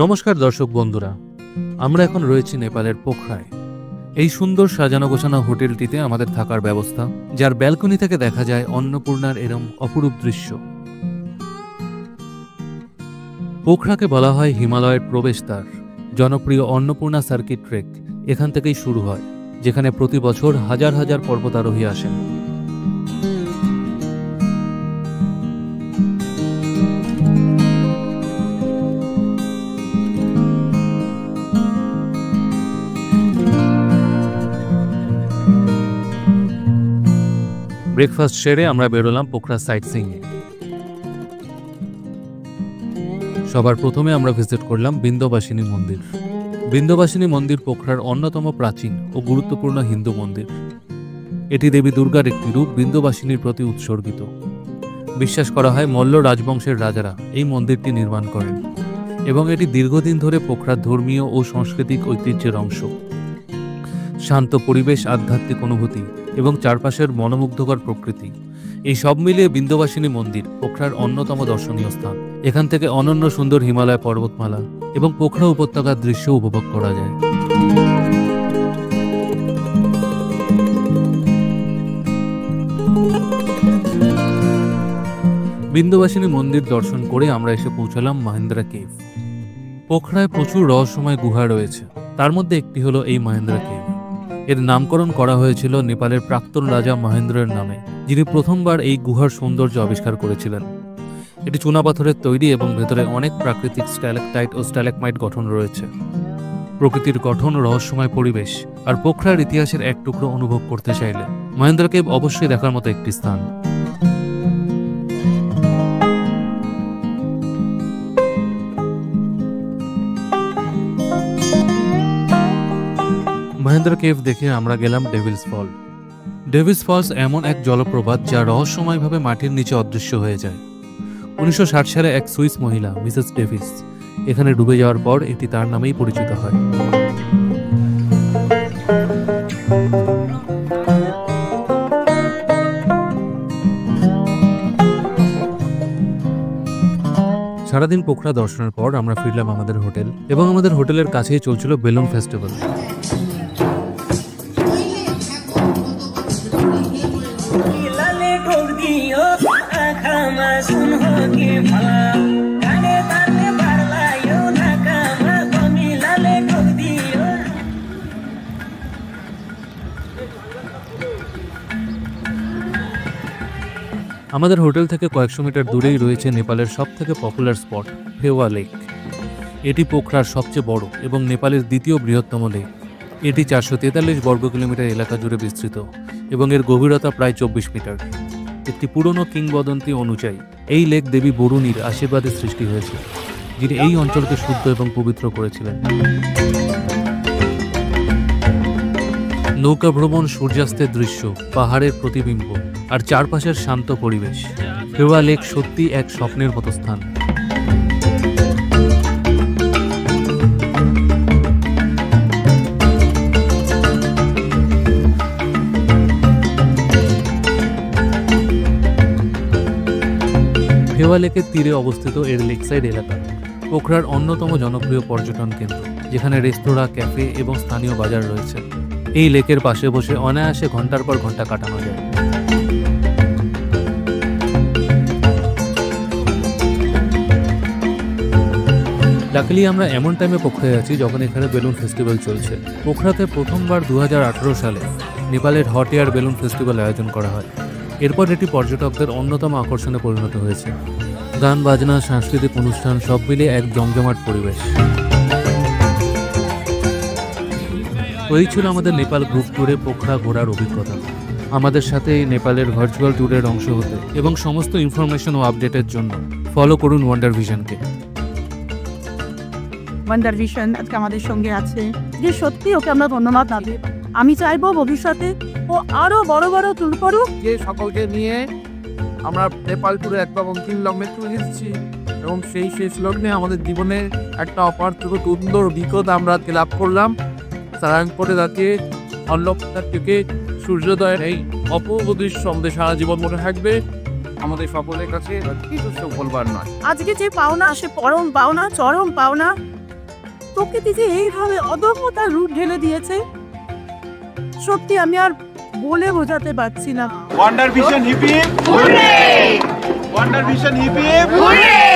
নমস্কার দর্শক বন্ধুরা, আমরা এখন রয়েছি নেপালের পোখরায়। এই সুন্দর সাজানো গোছানো হোটেলটিতে আমাদের থাকার ব্যবস্থা, যার ব্যালকনি থেকে দেখা যায় অন্নপূর্ণার এরম অপরূপ দৃশ্য। পোখরাকে বলা হয় হিমালয়ের প্রবেশদ্বার। জনপ্রিয় অন্নপূর্ণা সার্কিট ট্রেক এখান থেকেই শুরু হয়, যেখানে প্রতি বছর হাজার হাজার পর্বতারোহী আসেন। ব্রেকফাস্ট সেরে আমরা বেরোলাম পোখরা সাইট সিইংয়ে। সবার প্রথমে আমরা ভিজিট করলাম বিন্দবাসিনী মন্দির। বিন্দবাসিনী মন্দির পোখরার অন্যতম প্রাচীন ও গুরুত্বপূর্ণ হিন্দু মন্দির। এটি দেবী দুর্গার একটি রূপ বিন্দবাসিনীর প্রতি উৎসর্গিত। বিশ্বাস করা হয় মল্ল রাজবংশের রাজারা এই মন্দিরটি নির্মাণ করেন এবং এটি দীর্ঘদিন ধরে পোখরার ধর্মীয় ও সাংস্কৃতিক ঐতিহ্যের অংশ। শান্ত পরিবেশ, আধ্যাত্মিক অনুভূতি এবং চারপাশের মনোমুগ্ধকর প্রকৃতি, এই সব মিলিয়ে বিন্দবাসিনী মন্দির পোখরার অন্যতম দর্শনীয় স্থান। এখান থেকে অনন্য সুন্দর হিমালয় পর্বতমালা এবং পোখরা উপত্যকার দৃশ্য উপভোগ করা যায়। বিন্দবাসিনী মন্দির দর্শন করে আমরা এসে পৌঁছালাম মহেন্দ্রা কেভ। পোখরায় প্রচুর রহস্যময় গুহা রয়েছে, তার মধ্যে একটি হলো এই মহেন্দ্রা কেভ। এর নামকরণ করা হয়েছিল নেপালের প্রাক্তন রাজা মহেন্দ্রের নামে, যিনি প্রথমবার এই গুহার সৌন্দর্য আবিষ্কার করেছিলেন। এটি চুনাপাথরের তৈরি এবং ভেতরে অনেক প্রাকৃতিক স্ট্যালাকটাইট ও স্ট্যালাকমাইট গঠন রয়েছে। প্রকৃতির গঠন, রহস্যময় পরিবেশ আর পোখরার ইতিহাসের এক টুকরো অনুভব করতে চাইলে মহেন্দ্রা কেভ অবশ্যই দেখার মতো একটি স্থান। মহেন্দ্রা কেভ দেখে আমরা গেলাম ডেভিলস ফল। ডেভিলস ফলস এমন এক জলপ্রপাত যা রহস্যময়ভাবে মাটির নিচে অদৃশ্য হয়ে যায়। 1960 সালে এক সুইস মহিলা মিসেস ডেভিস এখানে ডুবে যাওয়ার পর এটি তার নামেই পরিচিত হয়। সারাদিন পোখরা দর্শনের পর আমরা ফিরলাম আমাদের হোটেল এবং আমাদের হোটেলের কাছেই চলছিল বেলুন ফেস্টিভ্যাল। আমাদের হোটেল থেকে কয়েকশো মিটার দূরেই রয়েছে নেপালের সবথেকে পপুলার স্পট ফেওয়া লেক। এটি পোখরার সবচেয়ে বড় এবং নেপালের দ্বিতীয় বৃহত্তম লেক। এটি 443 বর্গ কিলোমিটার এলাকা জুড়ে বিস্তৃত এবং এর গভীরতা প্রায় 24 মিটার। একটি পুরনো কিংবদন্তি অনুযায়ী এই লেক দেবী বরুণীর আশীর্বাদে সৃষ্টি হয়েছে, যিনি এই অঞ্চলকে শুদ্ধ এবং পবিত্র করেছিলেন। নৌকা ভ্রমণ, সূর্যাস্তের দৃশ্য, পাহাড়ের প্রতিবিম্ব আর চারপাশের শান্ত পরিবেশ, ফেওয়া লেক সত্যি এক স্বপ্নের মতো স্থান। ফেওয়া লেকের তীরে অবস্থিত এর লেকসাইড এলাকা পোখরার অন্যতম জনপ্রিয় পর্যটন কেন্দ্র, যেখানে রেস্তোরাঁ, ক্যাফে এবং স্থানীয় বাজার রয়েছে। এই লেকের পাশে বসে অনায়াসে ঘন্টার পর ঘন্টা কাটানো যায়। লাকিলি আমরা এমন টাইমে পোখরায় আছি যখন এখানে বেলুন ফেস্টিভ্যাল চলছে। পোখরাতে প্রথমবার 2018 সালে নেপালের হট এয়ার বেলুন ফেস্টিভ্যাল আয়োজন করা হয়। এরপর এটি পর্যটকদের অন্যতম আকর্ষণে পরিণত হয়েছে। গান, বাজনা, সাংস্কৃতিক অনুষ্ঠান সব মিলিয়ে এক জমজমাট পরিবেশ। এই ছিল আমাদের নেপাল গ্রুপ ট্যুরে পোখরা ঘোরার অভিজ্ঞতা। আমাদের সাথে এই নেপালের ভার্চুয়াল ট্যুরের অংশ হতে এবং সমস্ত ইনফরমেশন ও আপডেটের জন্য ফলো করুন ওয়ান্ডার ভিশনকে। ওয়ান্ডার ভিশন আজকে আমাদের সঙ্গে আছে, যে সত্যি ওকে আমরা ধন্যবাদ জানাই। আমি চাইবো ভবিষ্যতে ও আরো বড় বড় ট্যুর করুক। যে সকলকে নিয়ে আমরা নেপাল ট্যুরে একদম অন্তিম লগ্নে চলে এসেছি এবং সেই শেষ লগ্নে আমাদের জীবনে একটা অপার্থিত সুন্দর অভিজ্ঞতা আমরা লাভ করলাম। সারাংপুরে যাতে অন্নপূর্ণাকে সূর্যোদয়ের এই অপূর্ব দৃশ্য আমাদের সারা জীবন মনে থাকবে। আমাদের সকলের কাছে কিছু বলবার নয়। আজকে যে পাওনা আসে পরম পাওনা, চরম পাওনা, প্রকৃতি যে এইভাবে অদম্যতার রূপ ঢেলে দিয়েছে, সত্যি আমি আর বলে বোঝাতে পারছি না। Wonder Vision hip hip hurray! Wonder Vision hip hip hurray!